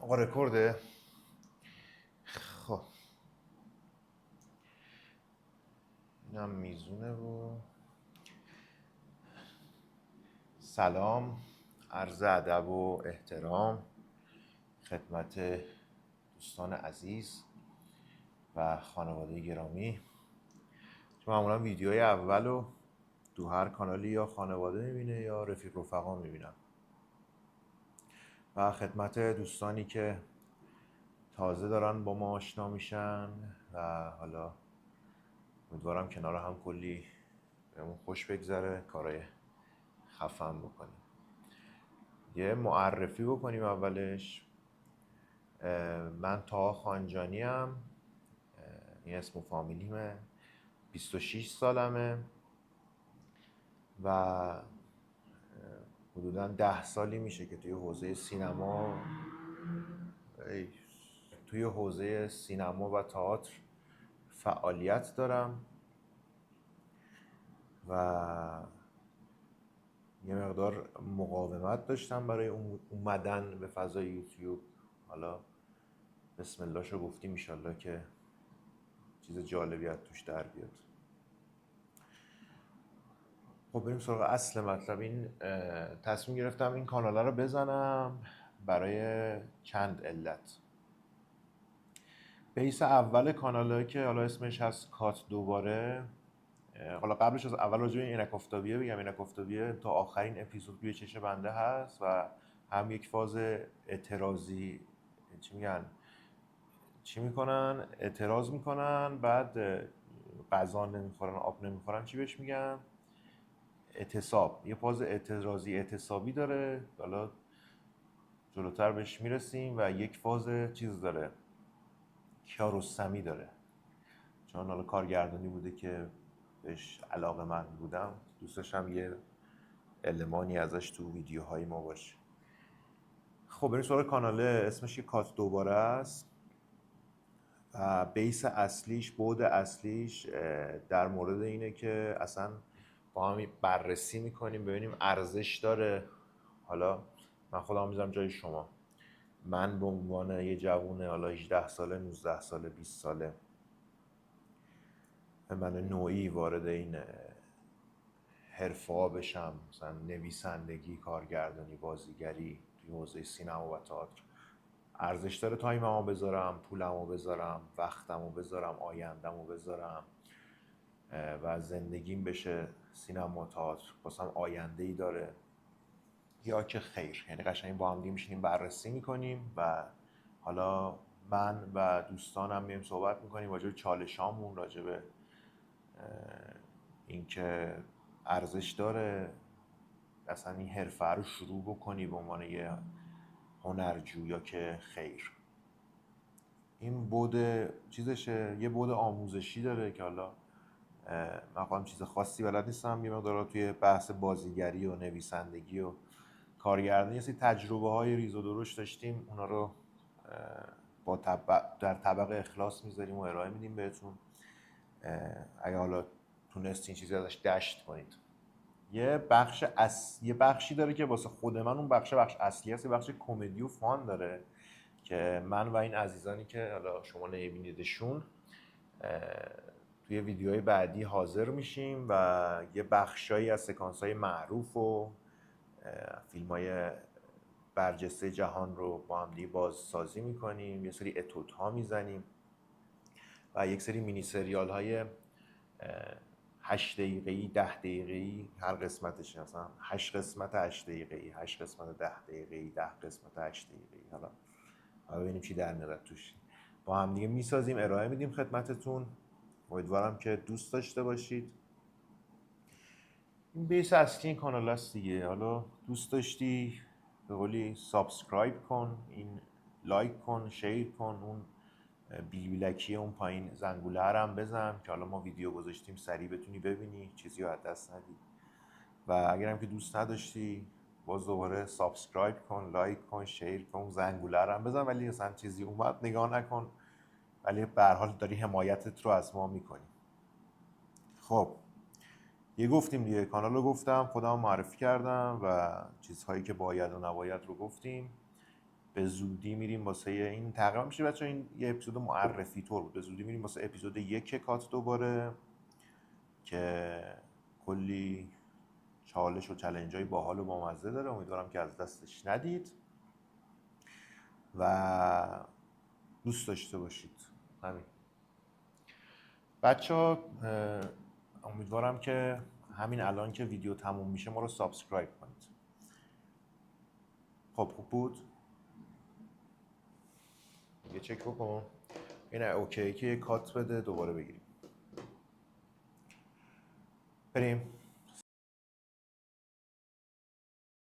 آقا رکورده. خب اینم میزونه و سلام، عرض ادب و احترام خدمت دوستان عزیز و خانواده گرامی. تو معمولا ویدیوهای اول رو تو هر کانالی یا خانواده میبینه یا رفیق رفقا میبینم و خدمت دوستانی که تازه دارن با ما آشنا میشن و حالا امیدوارم کنار هم کلی بهمون خوش بگذره، کارهای خفن بکنیم. یه معرفی بکنیم اولش. من طاها خانجانی ام، این اسم و فامیلیمه. 26 سالمه و حدوداً 10 سالی میشه که توی حوزه سینما و تئاتر فعالیت دارم و یه مقدار مقاومت داشتم برای اومدن به فضای یوتیوب. حالا بسم الله شو گفتیم، ایشالله که چیز جالبی از توش در بیاد. خب بریم سراغ اصل مطلب. این تصمیم گرفتم این کانال رو بزنم برای چند علت. بیس اول کاناله که حالا اسمش هست کات دوباره. حالا قبلش از اول راجع به اینک آفتابیه بگم. اینک آفتابیه تا آخرین اپیزود روی چش بنده هست و هم یک فاز اعتراضی چی میکنن؟ اعتراض میکنن، بعد غذا نمیخورن، آب نمیخورن، چی بهش میگن؟ اعتصاب. یه فاز اعتراضی اعتصابی داره، حالا جلوتر بهش میرسیم. و یک فاز چیز داره، کیارستمی داره، چون حالا کارگردانی بوده که بهش علاقه من بودم، دوست داشتم یه المانی ازش تو ویدیوهای ما باشه. خب بریم سراغ کاناله. اسمش یه کات دوباره است و بیس اصلیش، بعد اصلیش در مورد اینه که اصلا با هم بررسی میکنیم ببینیم ارزش داره. حالا من خودم میذارم جای شما. من به عنوان یه جوونه حالا 18 ساله، 19 ساله، 20 ساله، من نوعی وارد این حرفه‌ها بشم، مثلا نویسندگی، کارگردانی، بازیگری توی حوزه سینما و تئاتر، ارزش داره تایممو بذارم، پولمو بذارم، وقتمو بذارم، آیندهمو بذارم و زندگیم بشه سینما و تئاتر، واسم آینده‌ای داره یا که خیر. یعنی قشنگ با هم دیگه میشینیم بررسی میکنیم و حالا من و دوستانم میایم صحبت میکنیم راجع به چالشامون، راجع به اینکه ارزش داره اصلا این حرفه رو شروع بکنی به عنوان یه هنرجو یا که خیر. این بود چیزشه، یه بود آموزشی داره که حالا من خودم چیز خاصی بلد نیستم، یه مقدار توی بحث بازیگری و نویسندگی و کارگردانی یه سری تجربه های ریز و درشت داشتیم، اونا رو در طبق اخلاص میذاریم و ارائه میدیم بهتون. اگه حالا تونستین چیزی ازش دشت کنید. یه بخشی داره که واسه خود من اون بخش اصلی هست، یه بخش کمدی و فان داره که من و این عزیزانی که حالا شما نمیبینیدشون توی ویدیوهای بعدی حاضر میشیم و یه بخشایی از سکانس‌های معروف و فیلم‌های برجسته جهان رو با هم دیگه بازسازی میکنیم، یه سری اتودها میزنیم و یک سری مینی سریال های 8 دقیقه‌ای، 10 دقیقه‌ای، هر قسمتش مثلا 8 قسمت 8 دقیقه‌ای، 8 قسمت 10 دقیقه‌ای، 10 قسمت 8 دقیقه‌ای. حالا ببینیم چی در میاد توش. با هم دیگه میسازیم، ارائه میدیم خدمتتون. امیدوارم که دوست داشته باشید. این بیس اصلی این کانال است دیگه. حالا دوست داشتی به قولی سابسکرایب کن، این لایک کن، شیر کن، اون بیلکی اون پایین زنگوله هم بزن که حالا ما ویدیو گذاشتیم سریع بتونی ببینی، چیزی رو از دست ندی. و اگرم که دوست نداشتی باز دوباره سابسکرایب کن، لایک کن، شیر کن، زنگوله هم بزن، ولی اصلا چیزی اومد نگاه نکن، ولی به هر حال داری حمایتت رو از ما میکنی. خب یه گفتیم دیگه، کانال رو گفتم، خودم معرفی کردم و چیزهایی که باید و نباید رو گفتیم. به زودی میریم واسه این تقریبا میشه بچه این یه اپیزود معرفی طور بود. به زودی میریم واسه اپیزود 1 کات دوباره که کلی چالش و چالش های باحال و بامزه داره. امیدوارم که از دستش ندید و دوست داشته باشید. همین بچه ها، امیدوارم که همین الان که ویدیو تموم میشه ما رو سابسکرایب کنید. خب خوب بود؟ یه چک بکن اینه اوکی که یه کات بده دوباره بگیریم بریم.